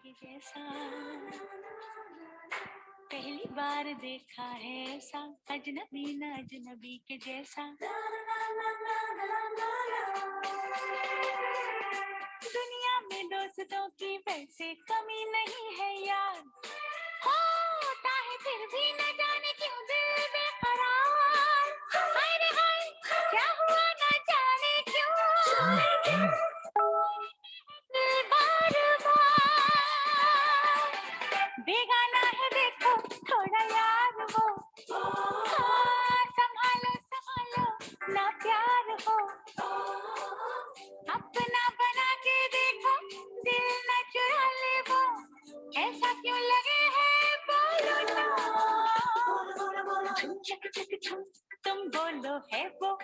के जैसा पहली बार देखा है ऐसा, अजनबी न अजनबी के जैसा। दुनिया में दोस्तों की वैसे कमी नहीं है यार, होता है फिर भी न जाने क्यों दिल बेकरार। हाय रे हाय, क्या हुआ न जाने क्यों दिल बार बार बेगाना है देखो थोड़ा यार वो। हाँ, संभालो संभालो ना प्यार हो, अपना बना के देखो दिल न चुरा ले वो। ऐसा क्यों लगे है बोलो ना, झुम चक चक झुम तुम बोलो है वो।